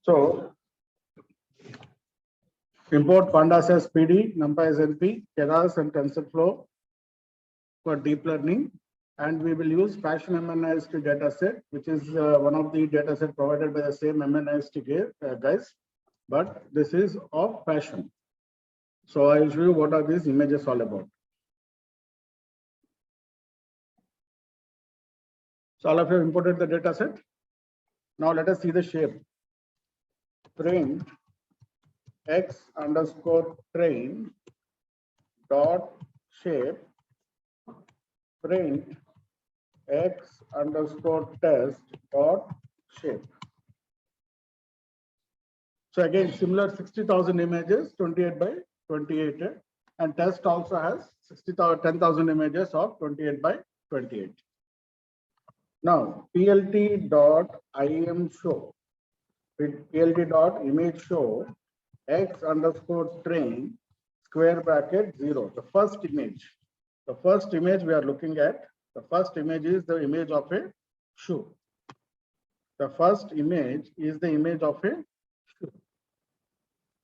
So import pandas as PD, numpy as NP, Keras and TensorFlow for deep learning. And we will use fashion MNIST dataset, which is one of the dataset provided by the same MNIST guys, but this is of fashion. So I will show you what are these images all about. So all of you have imported the dataset. Now let us see the shape. Print x underscore train dot shape, print x underscore test dot shape. So again, similar 60,000 images, 28 by 28, and test also has 10,000 images of 28 by 28. Now plt dot im show, plt dot image show x underscore train square bracket 0. The first image we are looking at, the first image is the image of a shoe. The first image is the image of a shoe.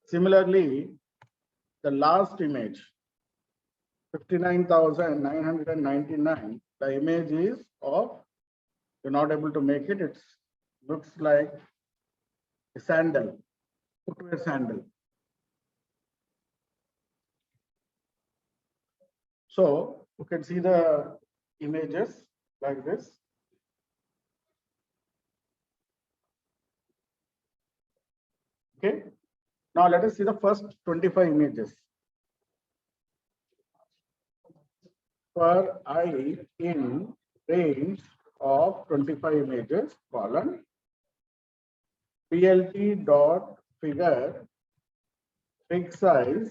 Similarly, the last image, 59,999, the image is of, you're not able to make it, it looks like a sandal, footwear sandal. So you can see the images like this. Okay. Now let us see the first 25 images. For I in range of 25 images, column plt dot figure fig size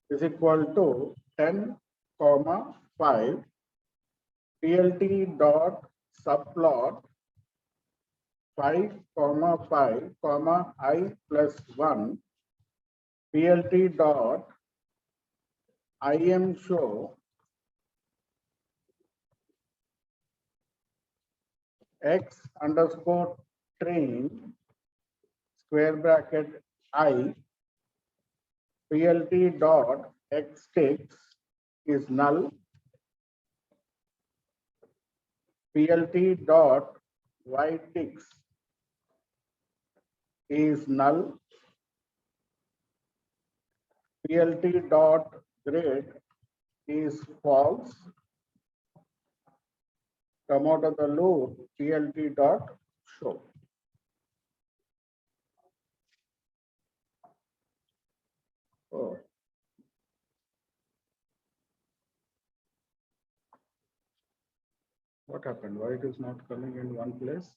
is equal to 10, 5. plt dot subplot 5, 5, I plus 1. plt dot im show x underscore train square bracket I, plt dot x ticks is null, plt dot y ticks is null, plt dot grade is false. Come out of the loop, plt dot show. Oh. What happened? Why it is not coming in one place?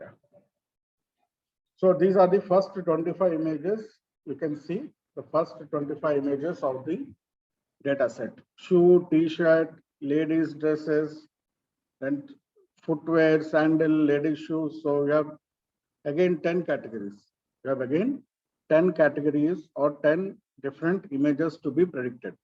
Yeah. So these are the first 25 images. You can see the first 25 images of the data set. Shoe, t-shirt, ladies dresses, and footwear, sandal, ladies shoes. So we have again 10 categories. We have again 10 categories or 10 different images to be predicted.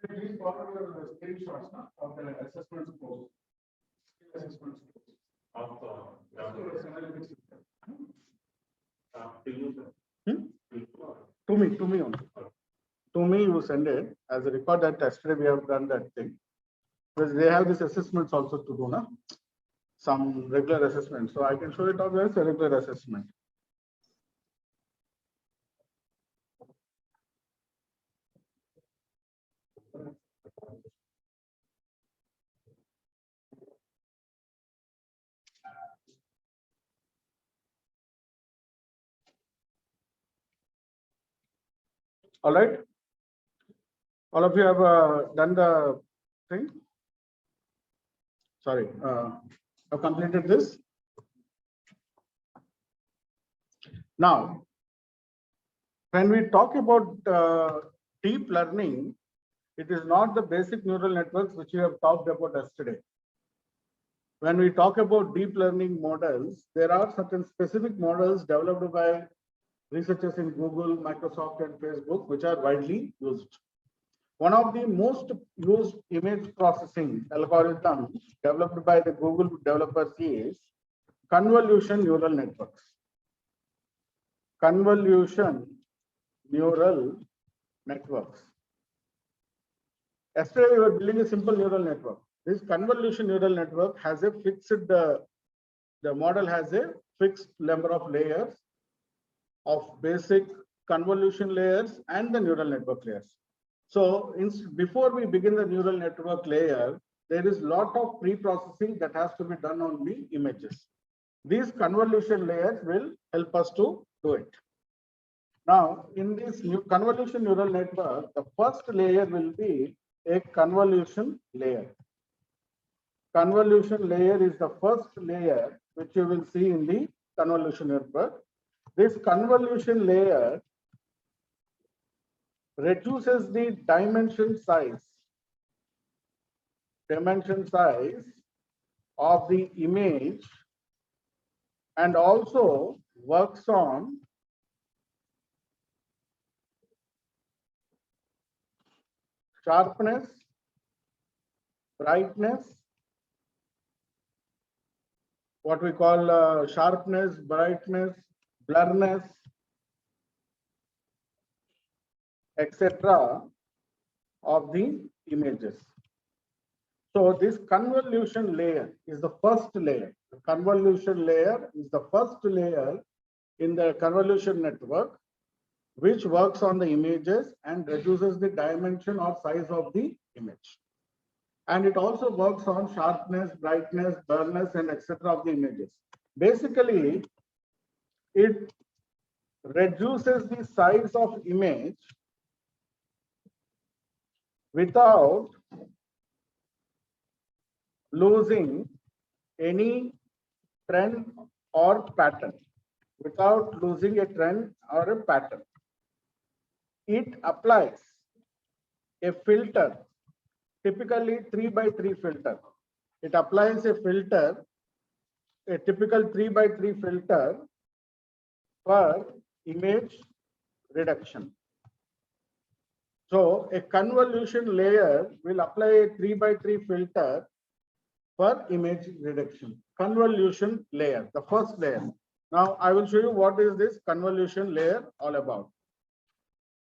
Please follow your screenshots of the assessment scores. Assessment To me only. To me, you send it as a record that yesterday we have done that thing. Because they have these assessments also to do, na? Some regular assessment. So I can show it off as a regular assessment. All right. All of you have done the thing. Sorry, have completed this. Now, when we talk about deep learning, it is not the basic neural networks which we have talked about yesterday. When we talk about deep learning models, there are certain specific models developed by researchers in Google, Microsoft, and Facebook, which are widely used. One of the most used image processing algorithms developed by the Google developers is convolution neural networks. Convolution neural networks. Yesterday, we were building a simple neural network. This convolution neural network has a fixed, the model has a fixed number of layers of basic convolution layers and the neural network layers. So before we begin the neural network layer, there is a lot of pre-processing that has to be done on the images. These convolution layers will help us to do it. Now, in this new convolution neural network, the first layer will be a convolution layer. Convolution layer is the first layer which you will see in the convolution network. This convolution layer reduces the dimension size of the image and also works on sharpness, brightness, what we call sharpness, brightness, blurriness, etc. of the images. So this convolution layer is the first layer. The convolution layer is the first layer in the convolution network, which works on the images and reduces the dimension or size of the image. And it also works on sharpness, brightness, blurriness, and etc. of the images. Basically, it reduces the size of image without losing any trend or pattern. Without losing a trend or a pattern. It applies a filter, typically 3x3 filter. It applies a filter, a typical 3x3 filter for image reduction. So a convolution layer will apply a 3x3 filter for image reduction. Convolution layer, the first layer. Now I will show you what is this convolution layer all about.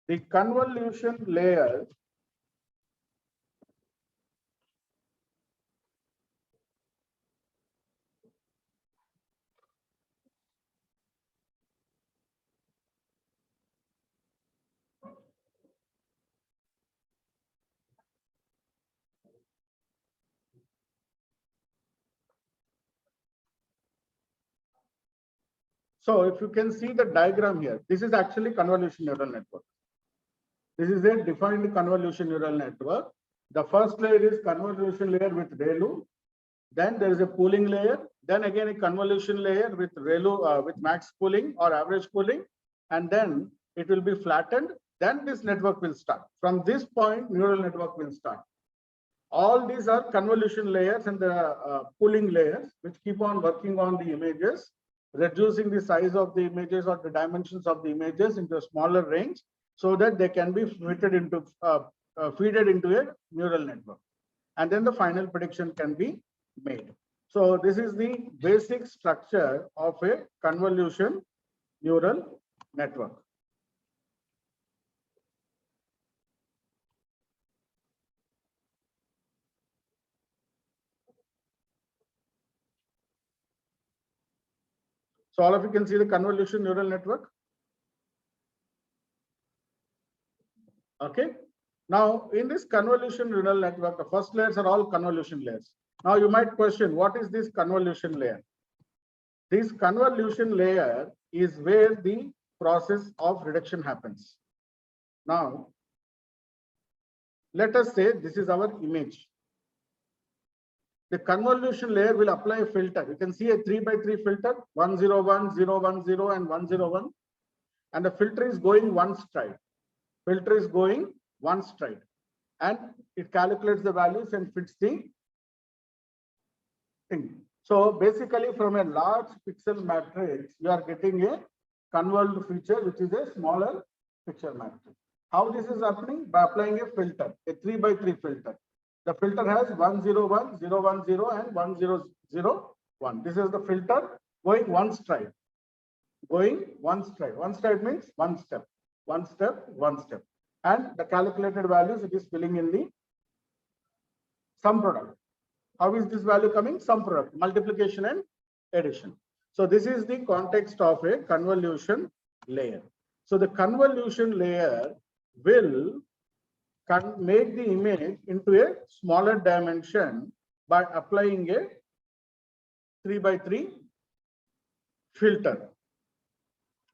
The convolution layer So if you can see the diagram here, this is actually convolution neural network. This is a defined convolution neural network. The first layer is convolution layer with ReLU. Then there is a pooling layer. Then again a convolution layer with ReLU with max pooling or average pooling. And then it will be flattened. Then this network will start. From this point, neural network will start. All these are convolution layers and the pooling layers, which keep on working on the images, reducing the size of the images or the dimensions of the images into a smaller range, so that they can be fitted into feeded into a neural network, and then the final prediction can be made. So this is the basic structure of a convolution neural network. So all of you can see the convolution neural network. Okay. Now, in this convolution neural network, the first layers are all convolution layers. Now, you might question, what is this convolution layer? This convolution layer is where the process of reduction happens. Now, let us say this is our image. The convolution layer will apply a filter. You can see a 3x3 filter, 101, 010, and 101. And the filter is going one stride. Filter is going one stride. And it calculates the values and fits the thing. So basically, from a large pixel matrix, you are getting a convolved feature, which is a smaller pixel matrix. How this is happening? By applying a filter, a 3x3 filter. The filter has 101, 010, and 1001. This is the filter going one stride. Going one stride. One stride means one step. One step, one step. And the calculated values, it is filling in the sum product. How is this value coming? Sum product, multiplication and addition. So this is the context of a convolution layer. So the convolution layer will make the image into a smaller dimension by applying a 3x3 filter.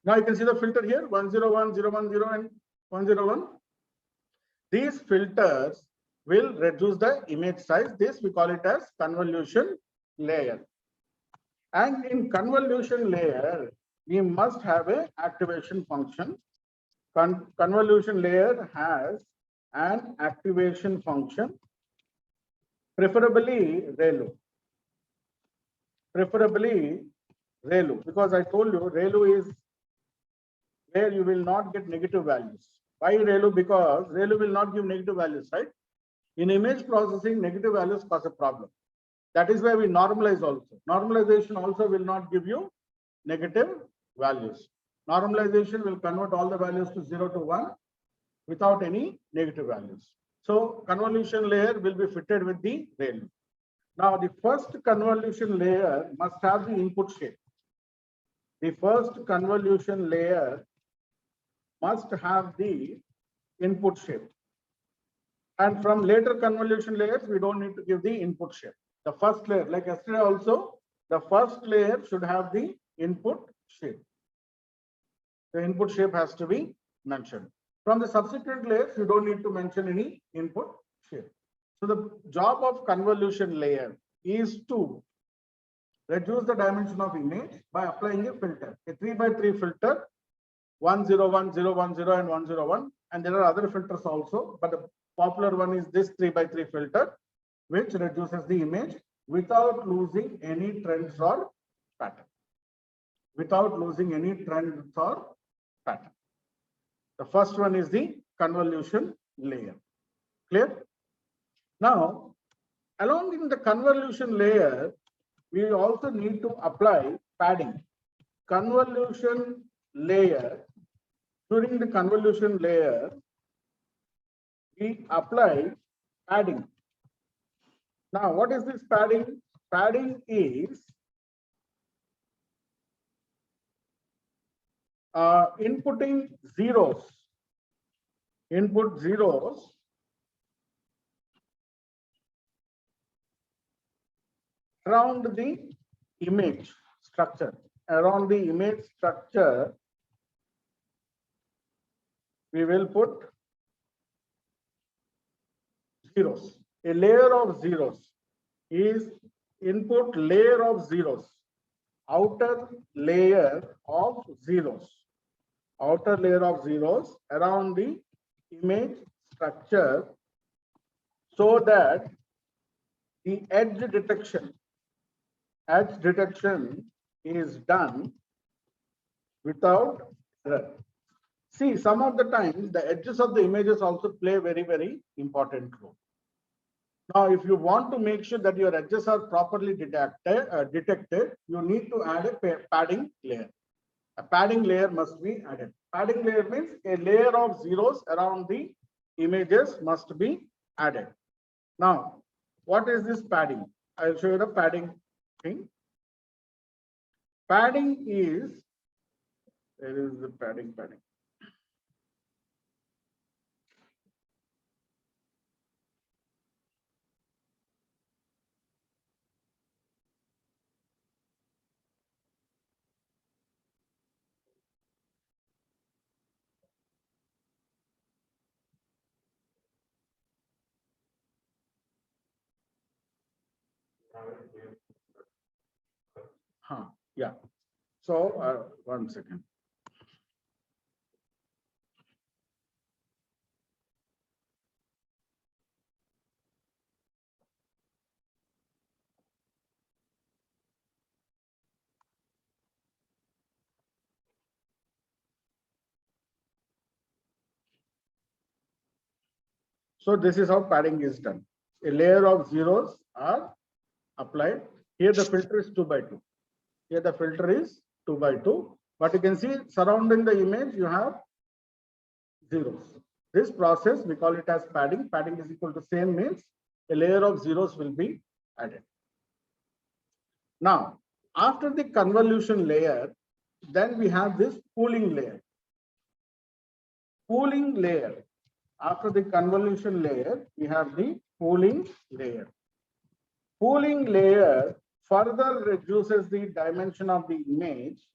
Now you can see the filter here, 101, 010, and 101. These filters will reduce the image size. This we call it as convolution layer. And in convolution layer, we must have an activation function. Convolution layer has an activation function, preferably ReLU. Preferably ReLU, because I told you ReLU is where you will not get negative values. Why ReLU? Because ReLU will not give negative values, right? In image processing, negative values cause a problem. That is why we normalize also. Normalization also will not give you negative values. Normalization will convert all the values to 0 to 1 without any negative values. So convolution layer will be fitted with the ReLU. Now the first convolution layer must have the input shape. the first convolution layer must have the input shape. And from later convolution layers, we don't need to give the input shape. The first layer, like yesterday also, the first layer should have the input shape. The input shape has to be mentioned. From the subsequent layers, you don't need to mention any input shape. So the job of convolution layer is to reduce the dimension of image by applying a filter, a 3x3 filter, 101, 010, and 101. And there are other filters also, but the popular one is this 3x3 filter, which reduces the image without losing any trends or pattern. Without losing any trends or pattern. The first one is the convolution layer. Clear? Now, along in the convolution layer, we also need to apply padding. Convolution layer, during the convolution layer, we apply padding. Now, what is this padding? Padding is inputting zeros, input zeros around the image structure. Around the image structure, we will put zeros. A layer of zeros is input layer of zeros, outer layer of zeros, outer layer of zeros around the image structure, so that the edge detection is done without error. See, some of the times the edges of the images also play very, very important role. Now, if you want to make sure that your edges are properly detected, you need to add a padding layer. A padding layer must be added. Padding layer means a layer of zeros around the images must be added. Now, what is this padding? I'll show you the padding thing. Padding is, there is the padding. Yeah. So, one second. So this is how padding is done. A layer of zeros are applied. Here the filter is 2x2. Here the filter is 2x2. But you can see surrounding the image, you have zeros. This process, we call it as padding. Padding is equal to same means a layer of zeros will be added. Now, after the convolution layer, then we have this pooling layer. Pooling layer. After the convolution layer, we have the pooling layer. Pooling layer further reduces the dimension of the image,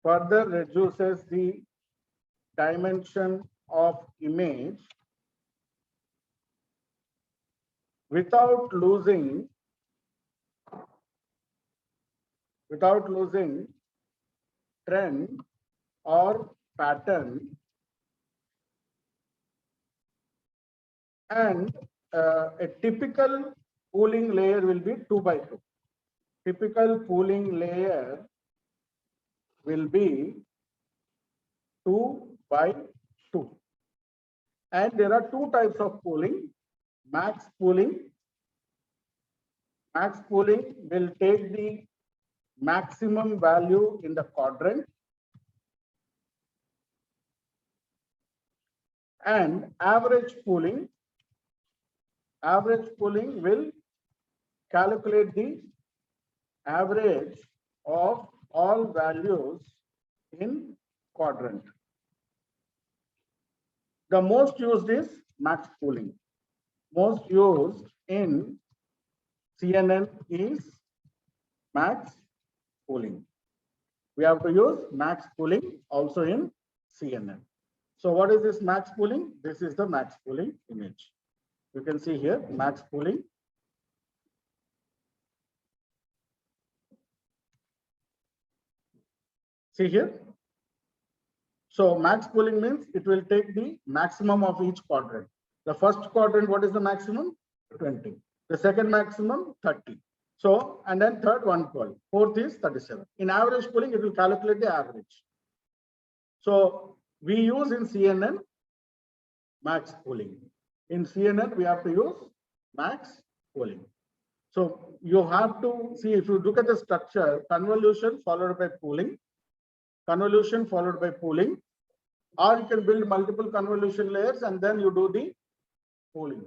further reduces the dimension of image without losing trend or pattern, and a typical pooling layer will be 2x2. Typical pooling layer will be 2x2. And there are two types of pooling. Max pooling. Max pooling will take the maximum value in the quadrant, and average pooling will calculate the average of all values in quadrant. The most used is max pooling. Most used in CNN is max pooling. We have to use max pooling also in CNN. So what is this max pooling? This is the max pooling image. You can see here max pooling. See here. So max pooling means it will take the maximum of each quadrant. The first quadrant, what is the maximum? 20. The second maximum, 30. So, and then third 112. Fourth is 37. In average pooling, it will calculate the average. So we use in CNN max pooling. In CNN, we have to use max pooling. So you have to see, if you look at the structure, convolution followed by pooling, convolution followed by pooling, or you can build multiple convolution layers and then you do the pooling.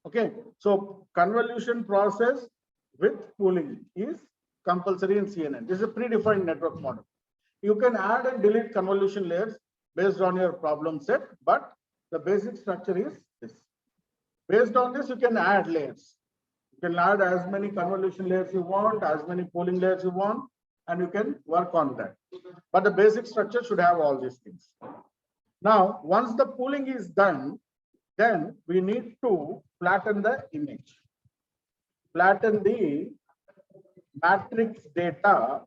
Okay, so convolution process with pooling is compulsory in CNN. This is a predefined network model. You can add and delete convolution layers based on your problem set, but the basic structure is this. Based on this, you can add layers. You can add as many convolution layers you want, as many pooling layers you want, and you can work on that. But the basic structure should have all these things. Now, once the pooling is done, then we need to flatten the image. Flatten the matrix data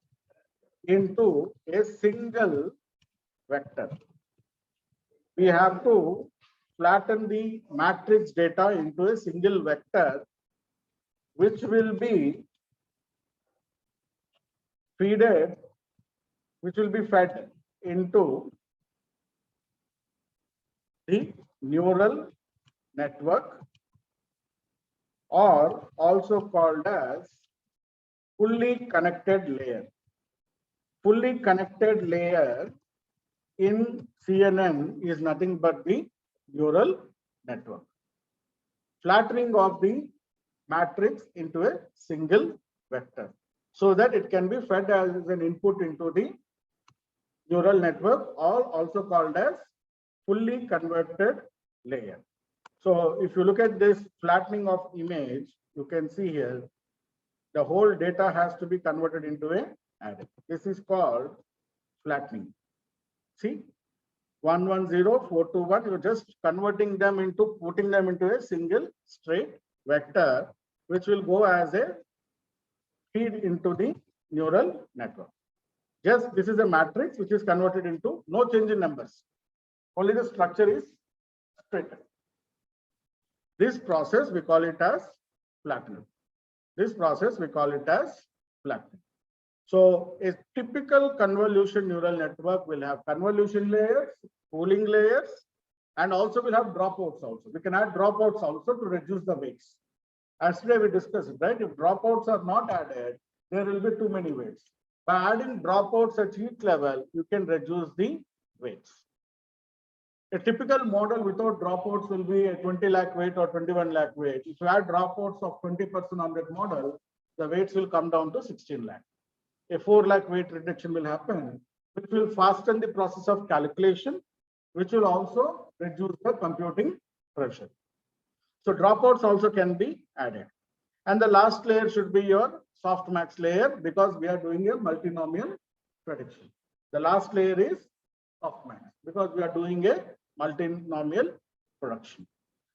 into a single vector. We have to flatten the matrix data into a single vector, which will be fed into the neural network, or also called as fully connected layer. Fully connected layer in CNN is nothing but the neural network. Flattening of the matrix into a single vector so that it can be fed as an input into the neural network, or also called as fully converted layer. So if you look at this flattening of image, you can see here the whole data has to be converted into a array. This is called flattening. See, 110, 421, you're just converting them into, putting them into a single straight vector, which will go as a feed into the neural network. Just this is a matrix which is converted into, no change in numbers. Only the structure is straightened. This process we call it as flattening. This process we call it as flattening. So a typical convolution neural network will have convolution layers, pooling layers, and also will have dropouts also. We can add dropouts also to reduce the weights. As today we discussed, right? If dropouts are not added, there will be too many weights. By adding dropouts at each level, you can reduce the weights. A typical model without dropouts will be a 20 lakh weight or 21 lakh weight. If you add dropouts of 20% on that model, the weights will come down to 16 lakh. A 4 lakh weight reduction will happen, which will fasten the process of calculation, which will also reduce the computing pressure. So dropouts also can be added. And the last layer should be your softmax layer, because we are doing a multinomial prediction. The last layer is softmax because we are doing a multinomial production.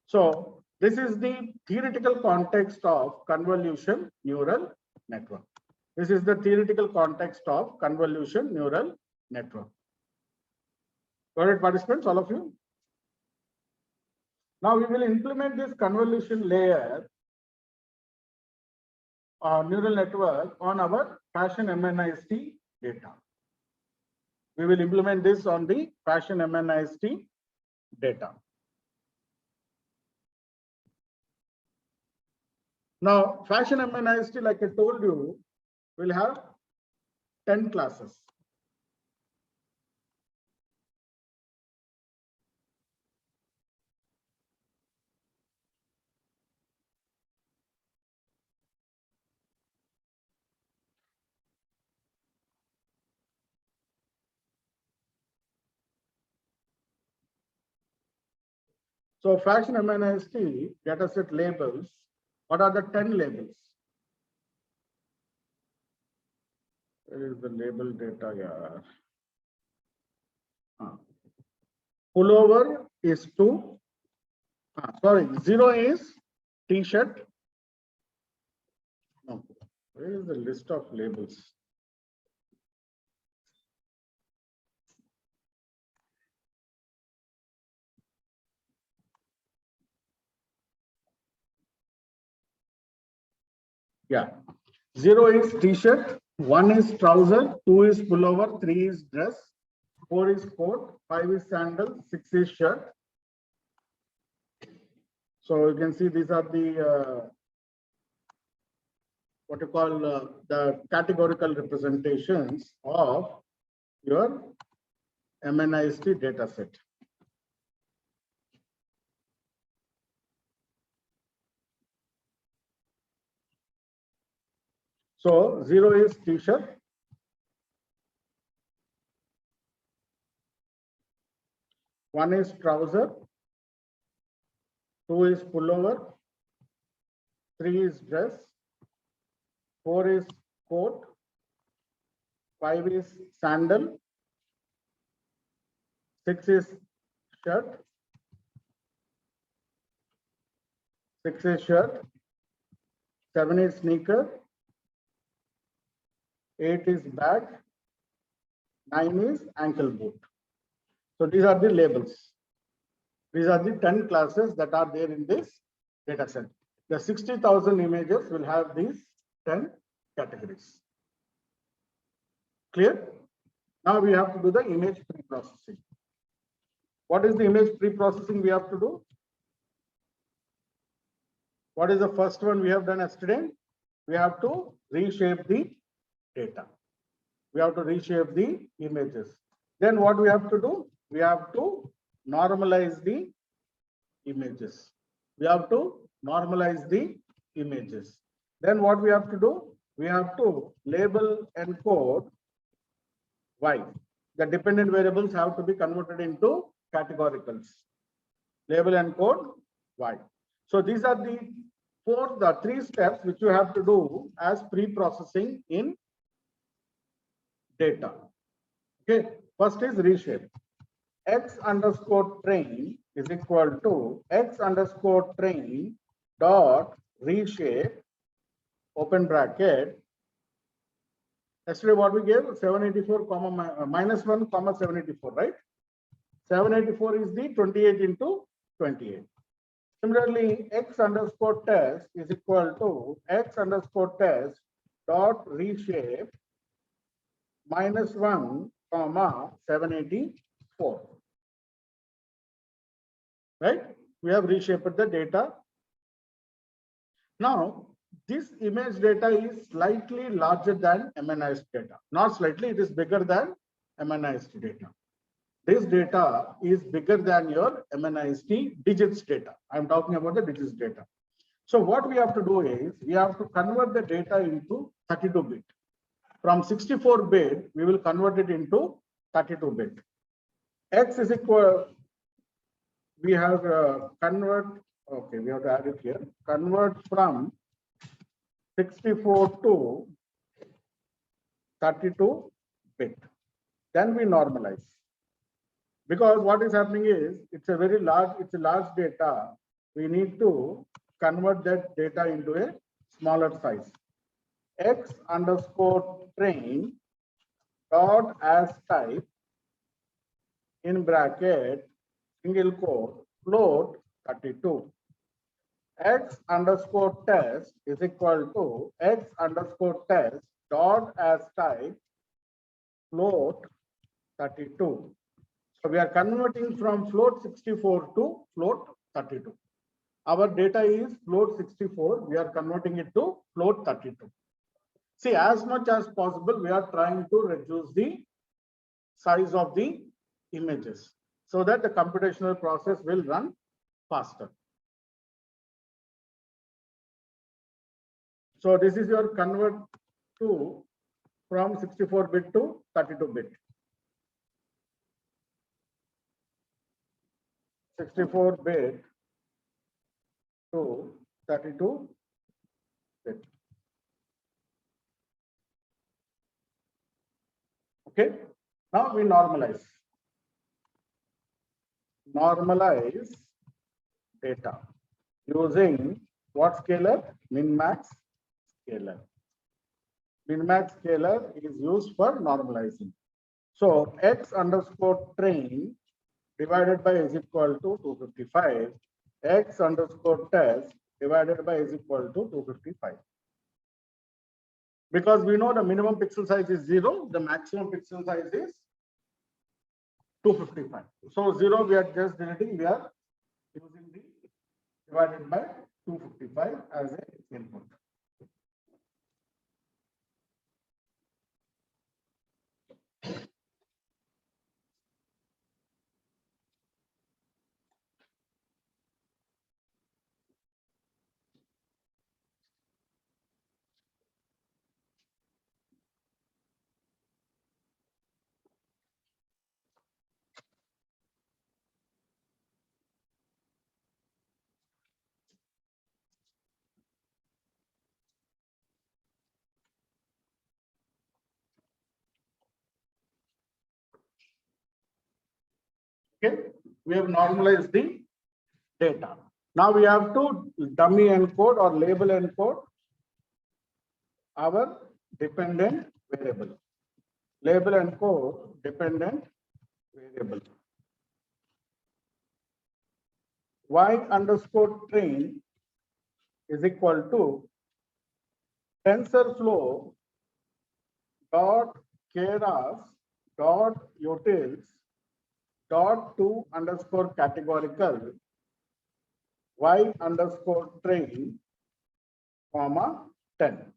So this is the theoretical context of convolution neural network. This is the theoretical context of convolution neural network. Got it, participants, all of you? Now we will implement this convolution layer neural network on our fashion MNIST data. We will implement this on the fashion MNIST data. Now, fashion MNIST, like I told you, will have 10 classes. So faction MNIST dataset labels. What are the 10 labels? Where is the label data here? Pullover is 2. Sorry, 0 is T-shirt. No, where is the list of labels? Yeah, 0 is T-shirt, 1 is trouser, 2 is pullover, 3 is dress, 4 is coat, 5 is sandal, 6 is shirt. So you can see these are the what you call the categorical representations of your MNIST data set. So 0 is T-shirt, 1 is trouser, 2 is pullover, 3 is dress, 4 is coat, 5 is sandal, 6 is shirt, 6 is shirt, 7 is sneaker, 8 is bag, 9 is ankle boot. So these are the labels. These are the 10 classes that are there in this data set. The 60,000 images will have these 10 categories. Clear? Now we have to do the image pre-processing. What is the image pre-processing we have to do? What is the first one we have done yesterday? We have to reshape the data. We have to reshape the images. Then what we have to do? We have to normalize the images. We have to normalize the images. Then what we have to do? We have to label and code Y. The dependent variables have to be converted into categoricals. Label and code Y. So these are the three steps which you have to do as pre-processing in data. Okay, first is reshape. X underscore train is equal to X underscore train dot reshape, open bracket. Yesterday what we gave 784 comma minus 1 comma 784, right? 784 is the 28 into 28. Similarly, X underscore test is equal to X underscore test dot reshape minus 1 comma 784. Right? We have reshaped the data. Now, this image data is slightly larger than MNIST data. Not slightly, it is bigger than MNIST data. This data is bigger than your MNIST digits data. I'm talking about the digits data. So what we have to do is, we have to convert the data into 32-bit. From 64-bit, we will convert it into 32-bit. X is equal, we have convert, okay, we have to add it here. Convert from 64 to 32-bit. Then we normalize. Because what is happening is, it's a large data. We need to convert that data into a smaller size. X underscore train dot as type in bracket single quote float 32. X underscore test is equal to X underscore test dot as type float 32. So we are converting from float 64 to float 32. Our data is float 64. We are converting it to float 32. See, as much as possible, we are trying to reduce the size of the images so that the computational process will run faster. So this is your convert to from 64-bit to 32-bit. 64-bit to 32 bit. Okay. Now we normalize data using what scalar? Min-max scalar. Min-max scalar is used for normalizing. So x underscore train divided by is equal to 255. X underscore test divided by is equal to 255. Because we know the minimum pixel size is 0, the maximum pixel size is 255. So 0 we are just deleting, we are using the divided by 255 as an input. Okay, we have normalized the data. Now we have to dummy encode or label encode our dependent variable. Label encode dependent variable. Y underscore train is equal to TensorFlow dot Keras dot utils dot to underscore categorical y underscore train comma 10.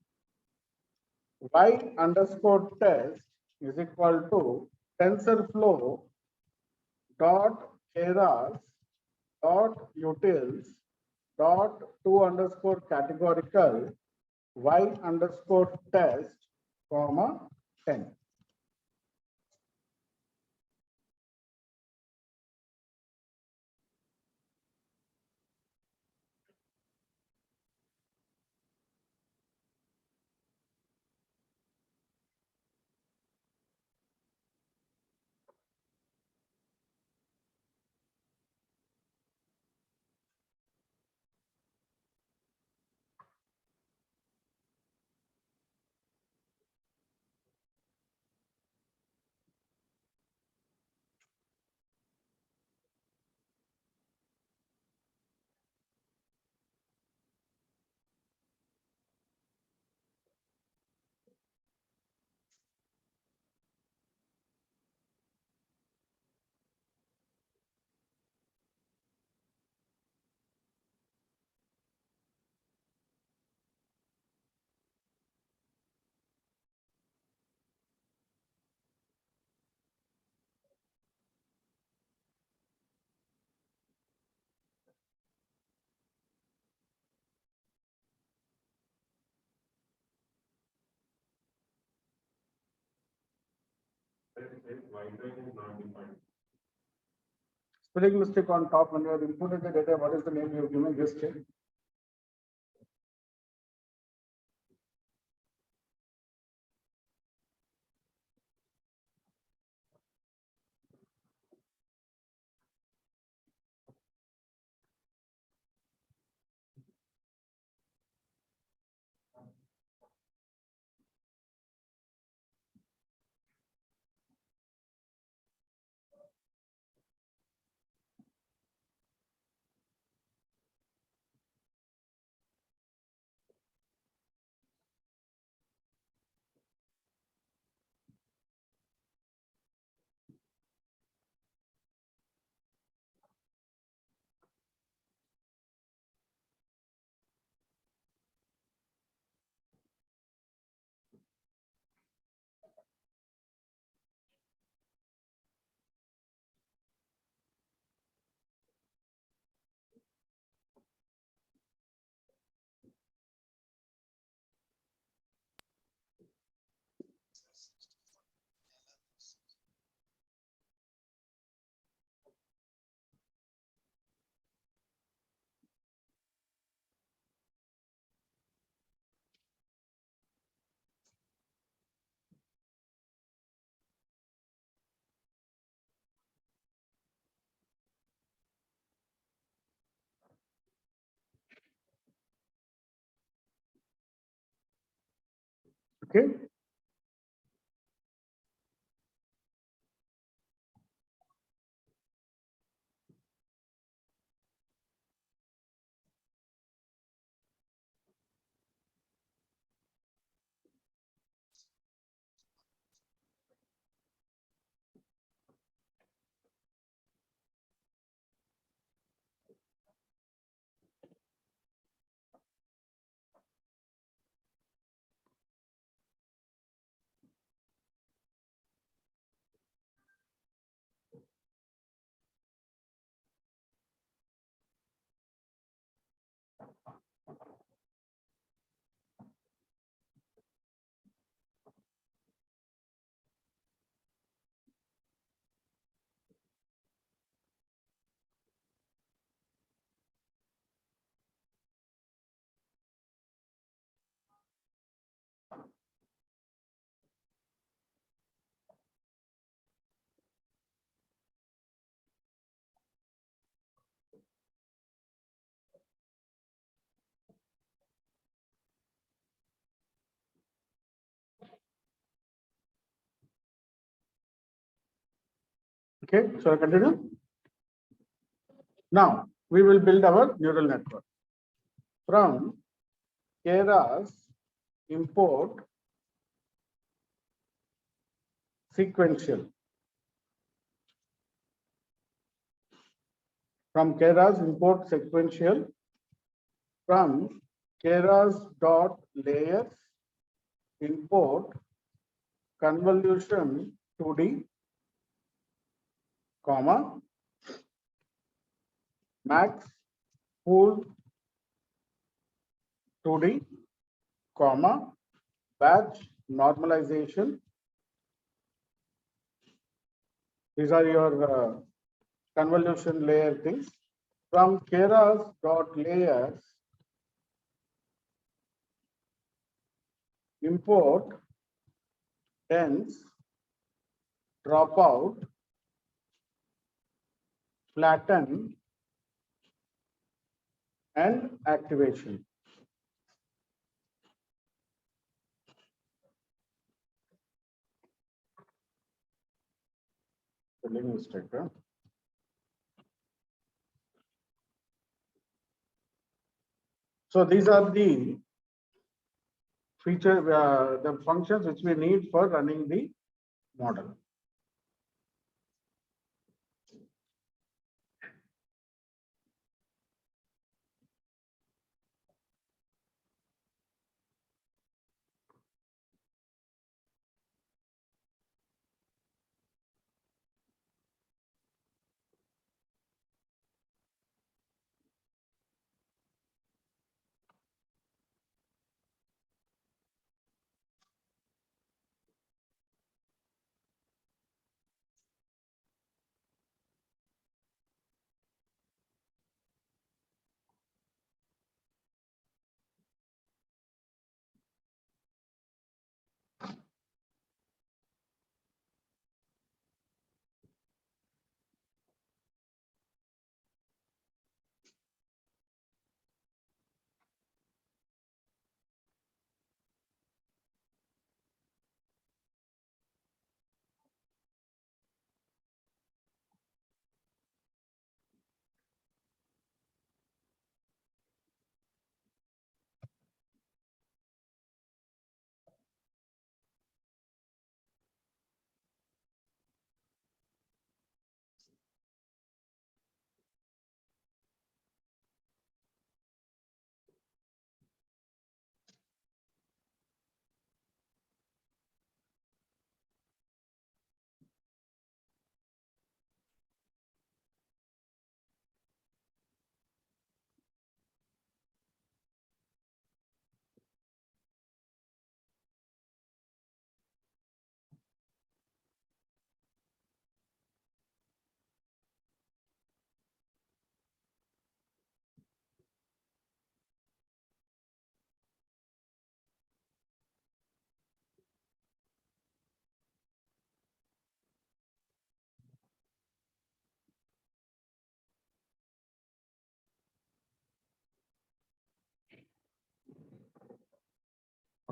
Y underscore test is equal to TensorFlow dot Keras dot utils dot to underscore categorical y underscore test comma 10. Spelling mistake on top when you have inputted the data, what is the name you have given? Just check. Okay. Okay, so I continue. Now we will build our neural network. From Keras, import sequential. From Keras, import sequential. From Keras dot layers, import convolution 2D, comma, max pool 2D, comma, batch normalization. These are your convolution layer things. From Keras dot layers, import dense, dropout, flatten, and activation. Spelling mistake. Huh? So these are the the functions which we need for running the model.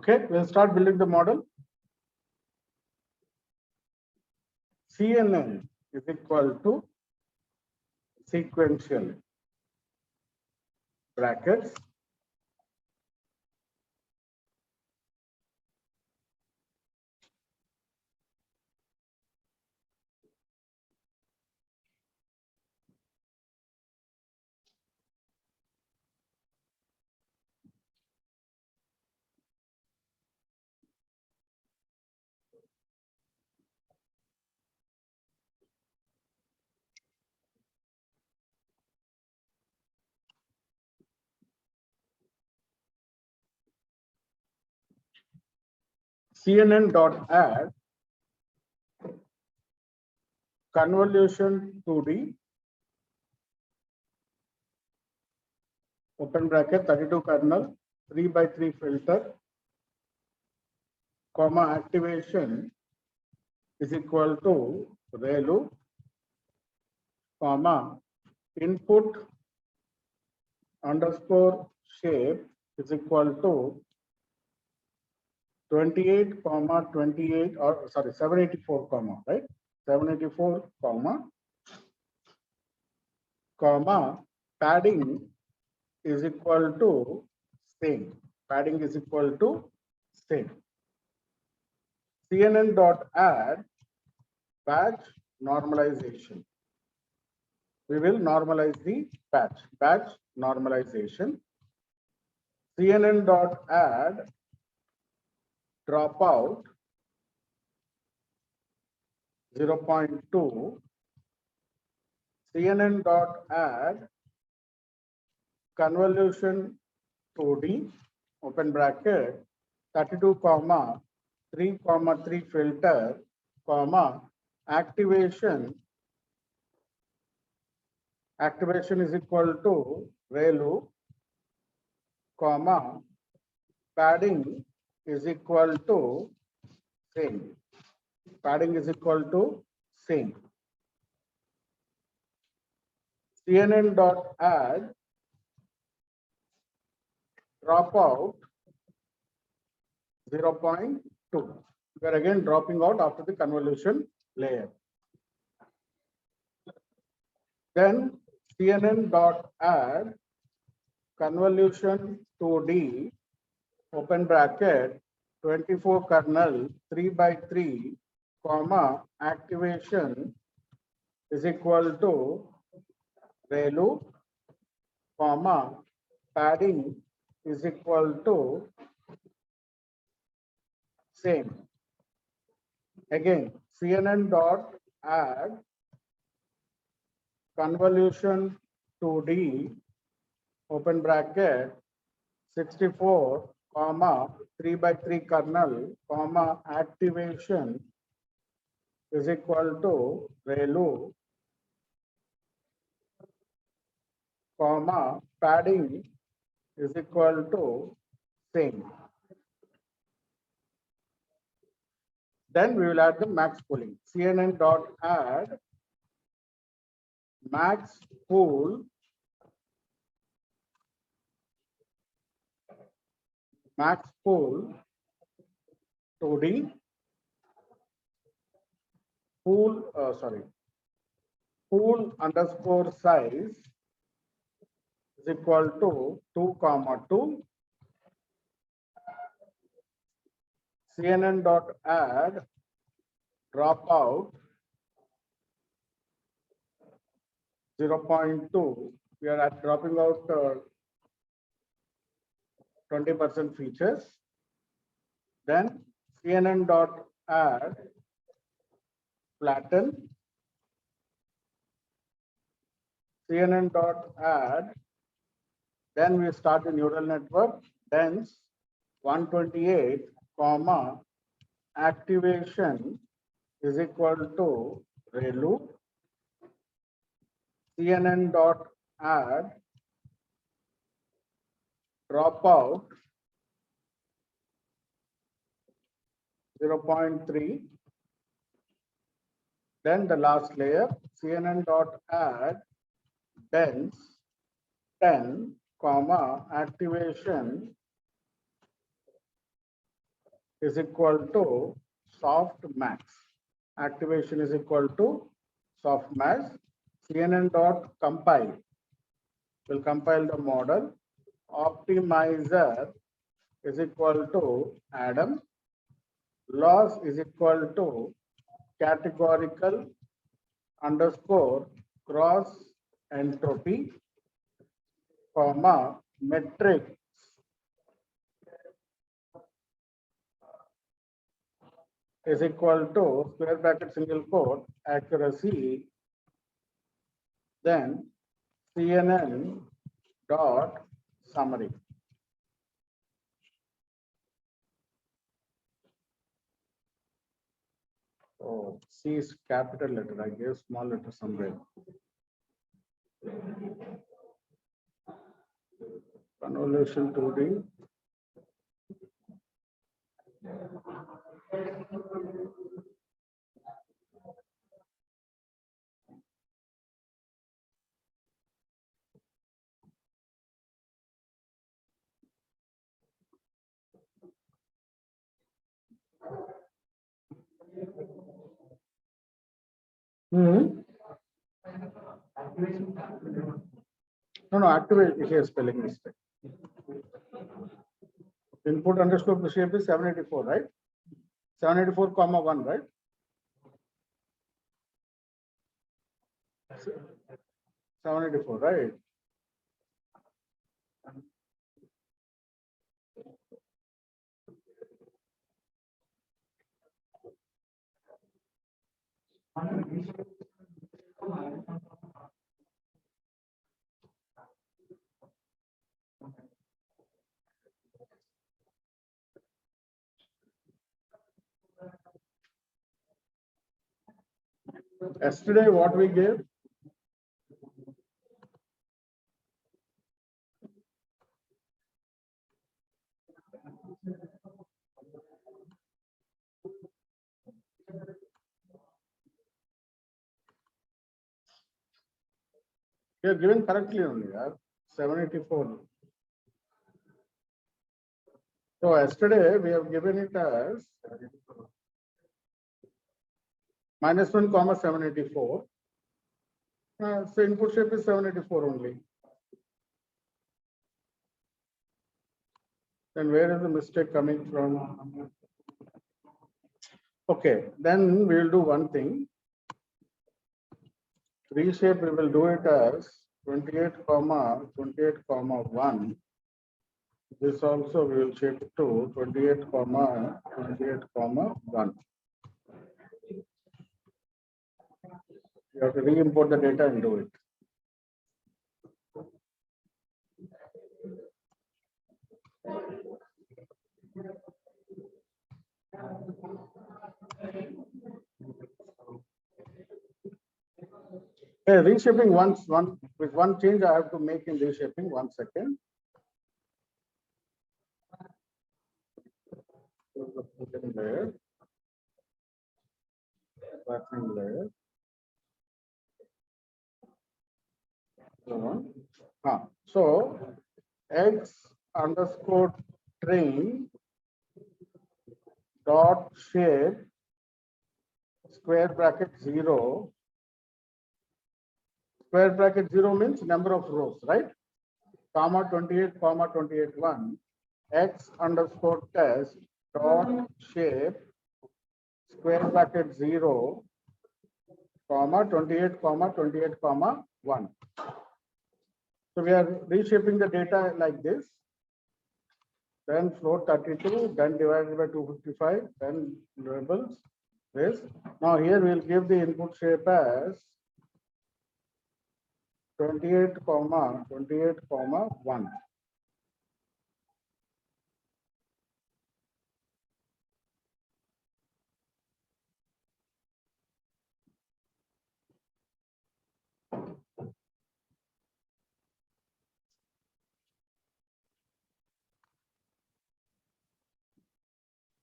Okay, we'll start building the model. CNN is equal to sequential brackets CNN.add convolution 2D open bracket 32 kernel 3 by 3 filter comma activation is equal to ReLU comma input underscore shape is equal to 28 comma 28 or sorry 784 comma right 784 comma padding is equal to same. Padding is equal to same. CNN dot add batch normalization. We will normalize the batch normalization. CNN dot add dropout 0.2. CNN dot add convolution 2D open bracket 32 comma 3 comma 3 filter comma activation is equal to ReLU comma padding is equal to same. Padding is equal to same. CNN dot add dropout 0.2. We are again dropping out after the convolution layer. Then CNN dot add convolution 2D open bracket 24 kernel 3 by 3 comma activation is equal to ReLU comma padding is equal to same. Again, CNN dot add convolution 2D open bracket 64 comma 3 by 3 kernel comma activation is equal to ReLU comma padding is equal to same. Then we will add the max pooling. CNN dot add max pool 2D pool underscore size is equal to 2 comma 2. CNN dot add dropout 0.2. We are dropping out 20% features. Then CNN dot add flatten. CNN dot add. Then we start the neural network dense 128 comma activation is equal to ReLU CNN dot add dropout 0.3. Then the last layer CNN dot add dense 10 comma activation is equal to soft max. Activation is equal to soft max. CNN dot compile will compile the model. Optimizer is equal to Adam. Loss is equal to categorical underscore cross entropy, comma, metric is equal to square bracket single quote accuracy, then CNN dot summary. Oh, C is capital letter. I gave small letter somewhere. Convolution 2D. No, activate here spelling mistake. Input underscore shape is 784, right? 784 comma 1, right? 784, right? Yesterday, what we gave? You are given correctly only, 784. So yesterday we have given it as -1 comma 784. So input shape is 784 only. Then where is the mistake coming from? Okay, then we will do one thing. Reshape, we will do it as 28 comma 1. This also we will shape to 28 comma 1. You have to re-import the data and do it. Okay, reshaping with one change I have to make in reshaping. 1 second. Layer, patterning layer. So x underscore train dot shape square bracket 0. Square bracket 0 means number of rows, right? Comma 28 comma 28 x underscore test dot shape square bracket 0 comma 28 comma 1. So we are reshaping the data like this. Then float 32, then divided by 255, then labels this. Now here we will give the input shape as 28 comma 1.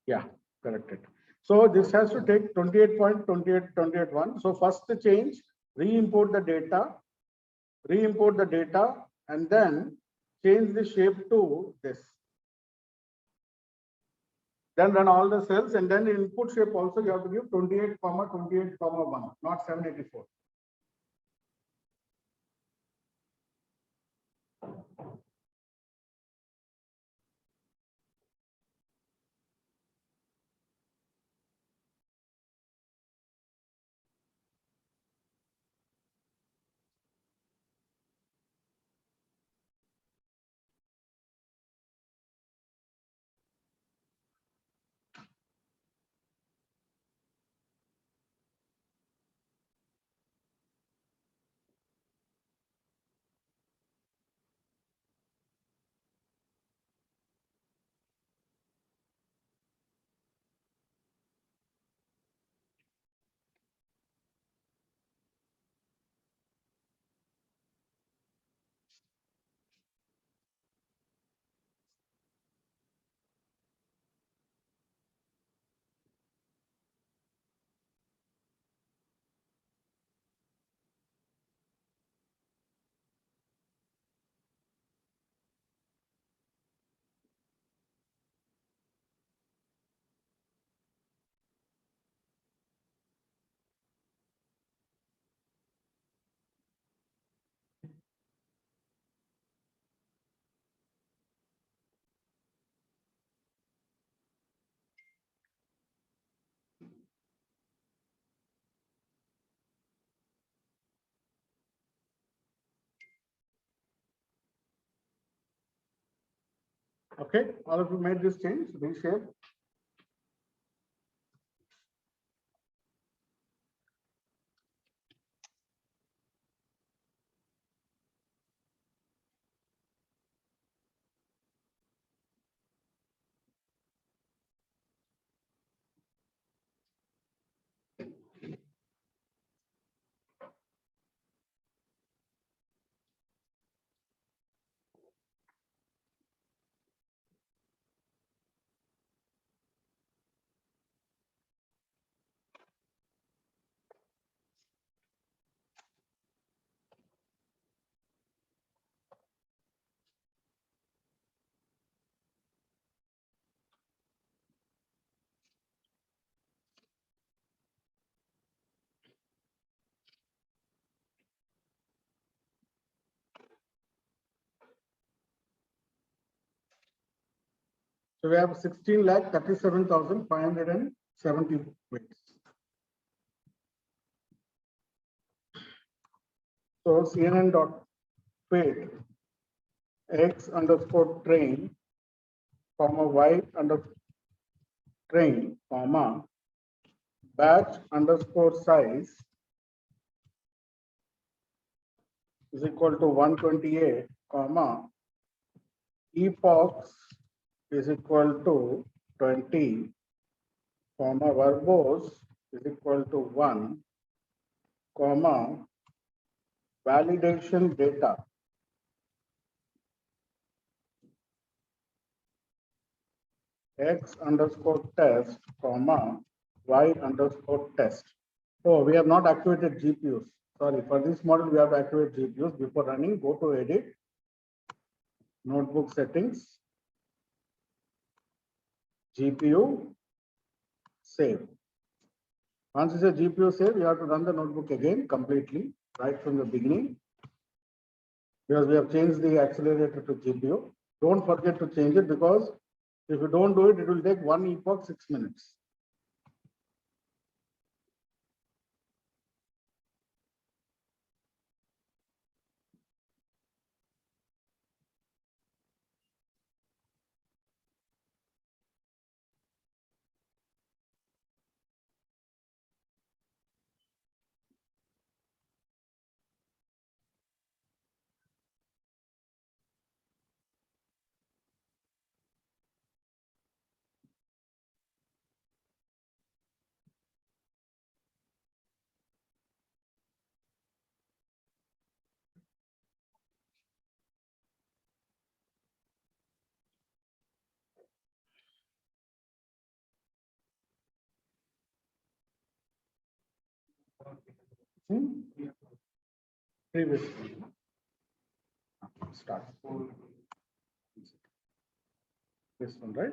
Yeah, corrected. So this has to take 28.28.1. So first change, re-import the data, and then change the shape to this. Then run all the cells, and then in input shape also you have to give 28, 28, 1, not 784. Okay, all of you made this change, reshape. So we have 16,37,570 weights. So CNN dot weight X underscore train, comma Y underscore train, comma batch underscore size is equal to 128, comma epochs is equal to 20, comma verbose is equal to 1, comma validation data X underscore test, comma Y underscore test. Oh, we have not activated GPUs. Sorry, for this model, we have to activate GPUs before running. Go to edit, notebook settings, GPU, save. Once it's a GPU save, you have to run the notebook again completely, right from the beginning. Because we have changed the accelerator to GPU. Don't forget to change it, because if you don't do it, it will take 1 epoch 6 minutes. Previous start. This one, right?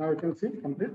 Now you can see complete.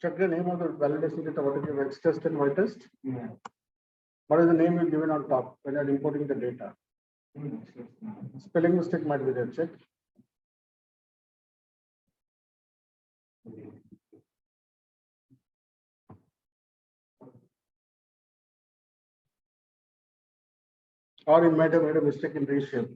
Check the name of the validation data. What is your X test and Y test? Yeah. What is the name you given on top when you're importing the data? Spelling mistake might be there. Check. Or you might have made a mistake in ratio.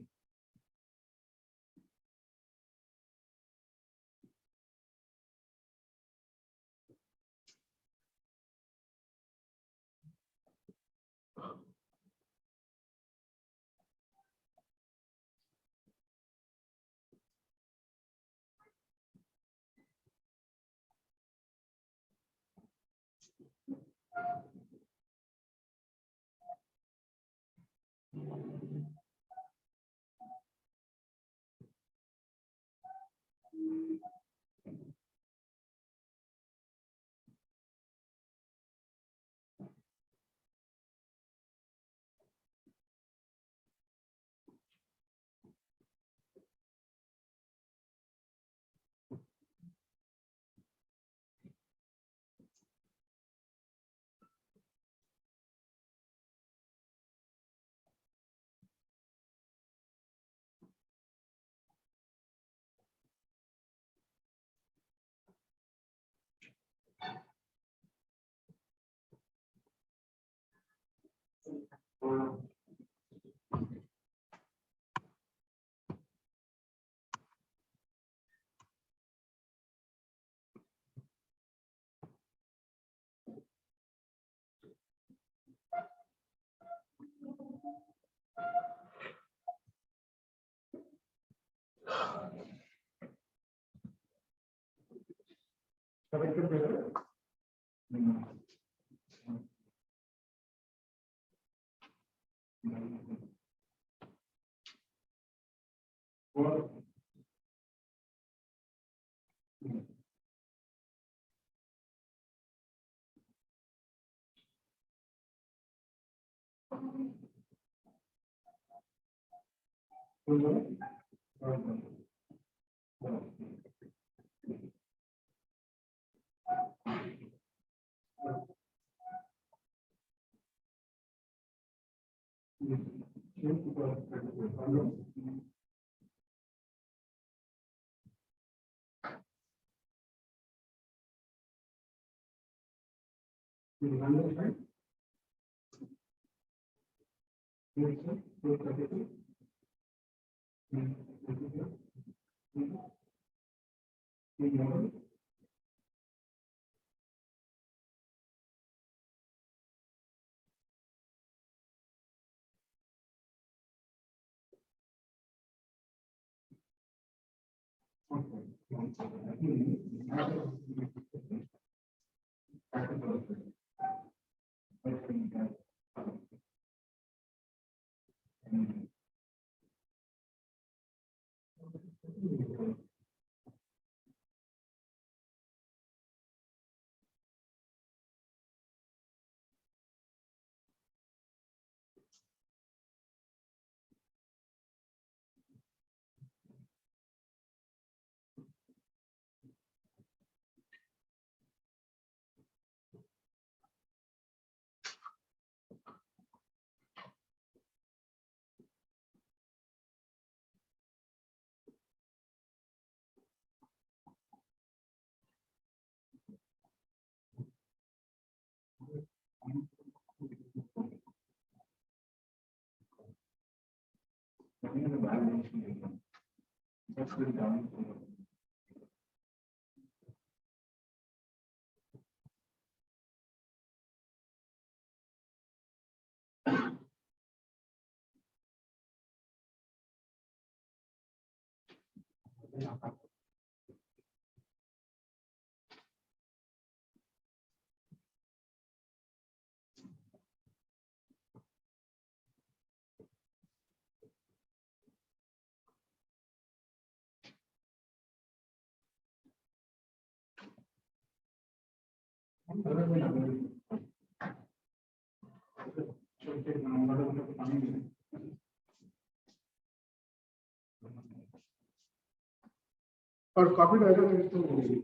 Or copied item into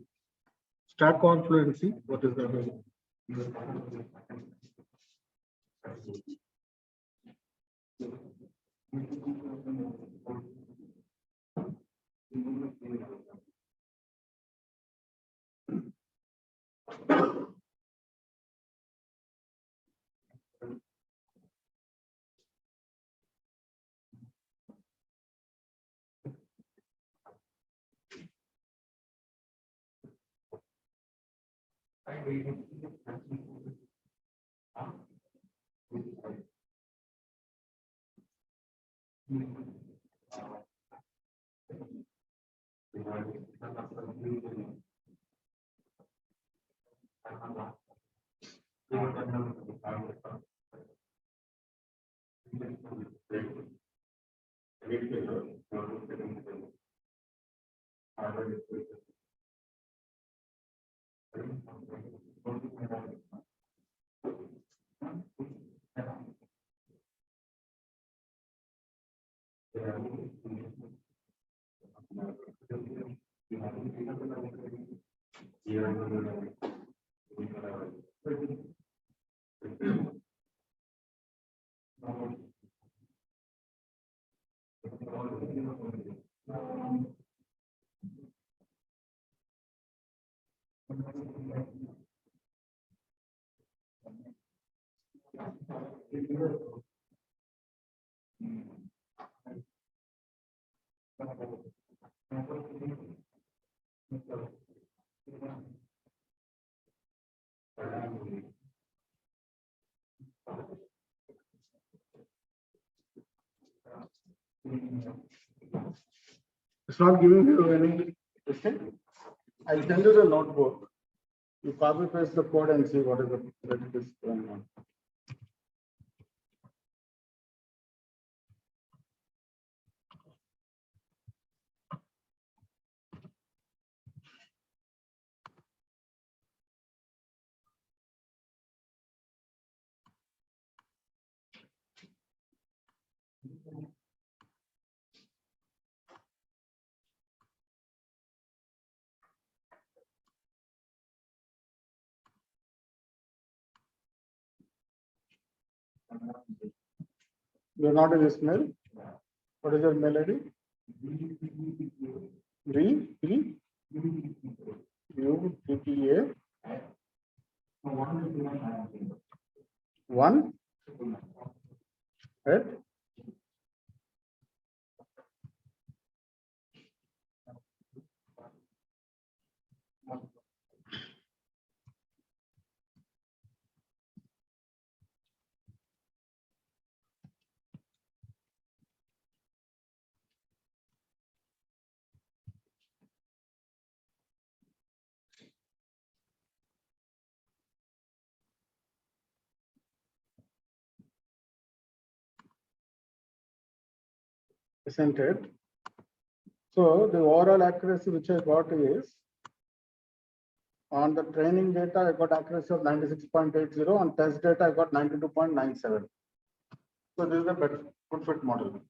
stack confluency. What is that? It's not giving you any thing. I'll send you the notebook. You copy paste the code and see what is what it is going on. You're not in this mail. What is your mail ID? VPUTTA 1 at isn't it? So the overall accuracy which I got is on the training data, I got accuracy of 96.80. On test data, I got 92.97. So this is the better good fit model.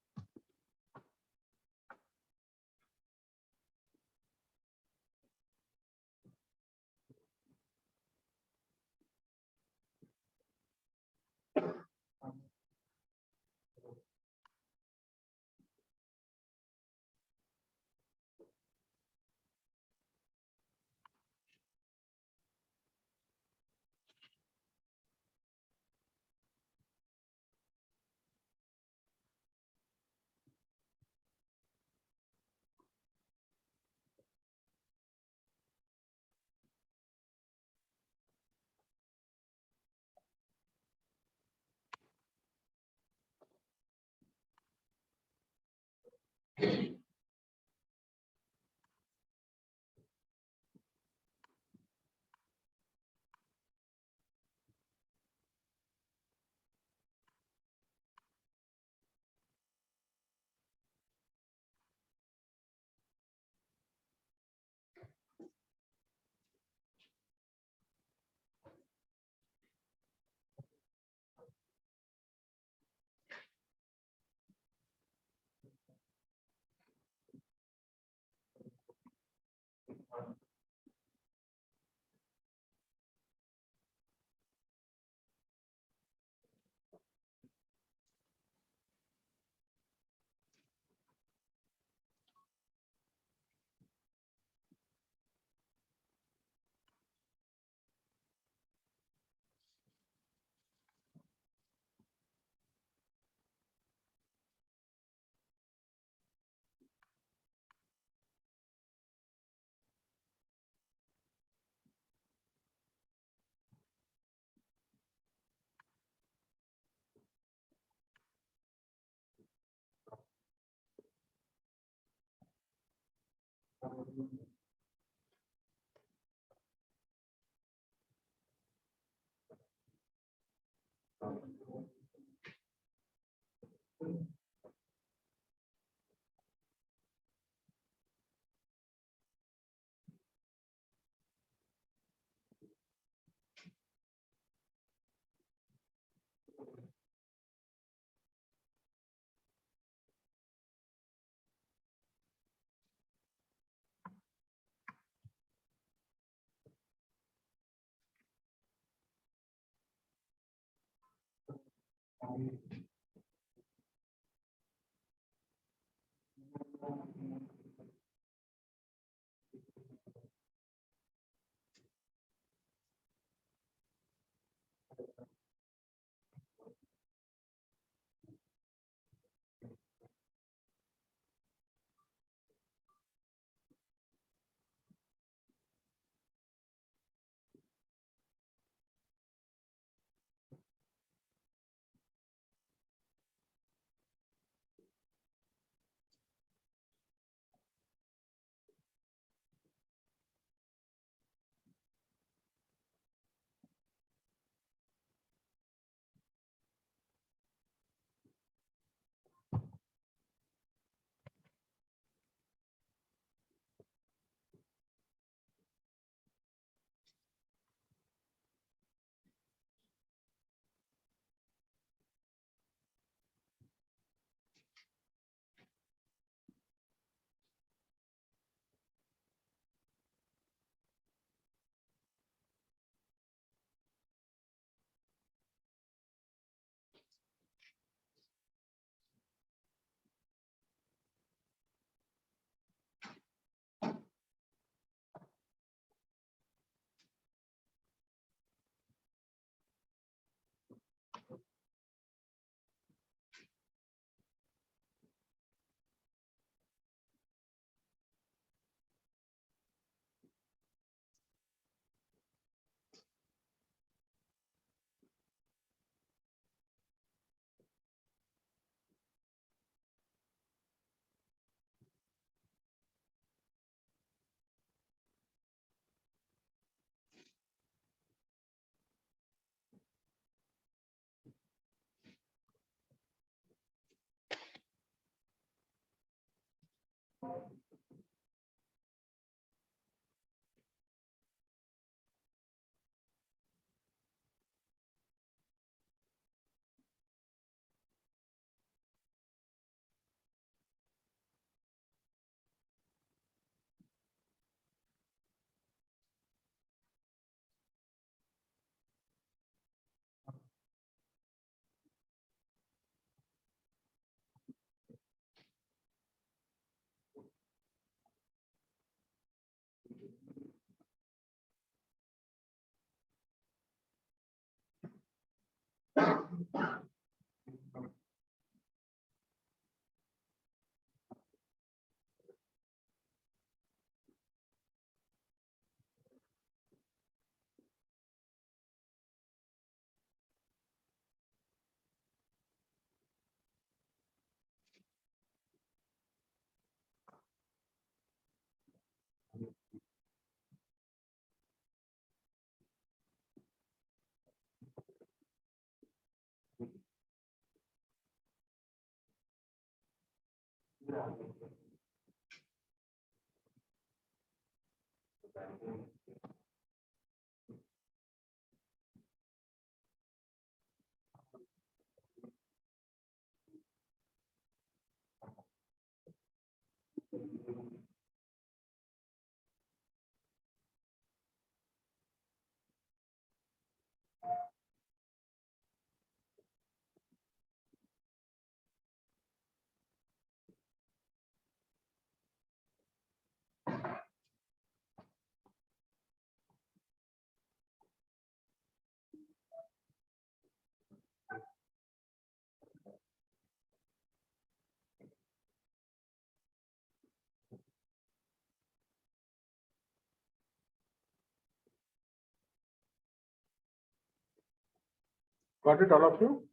Got it, all of you?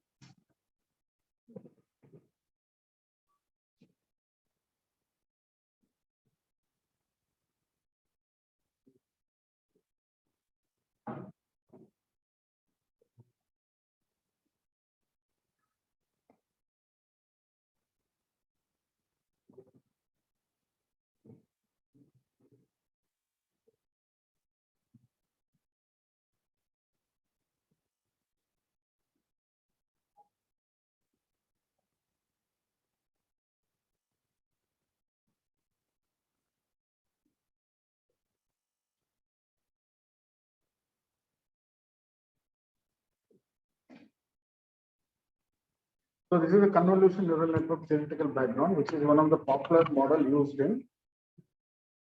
So this is a convolution neural network theoretical background, which is one of the popular model used in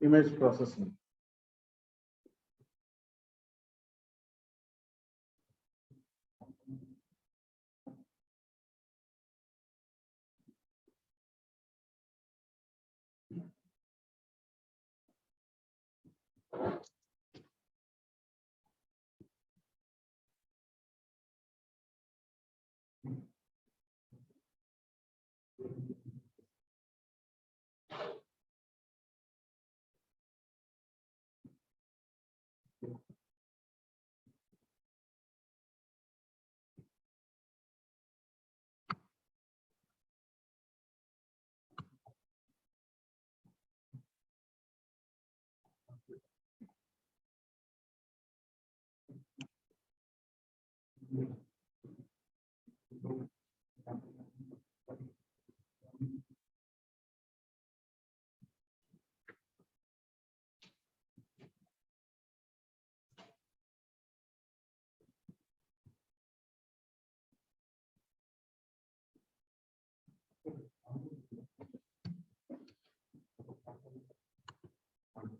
image processing.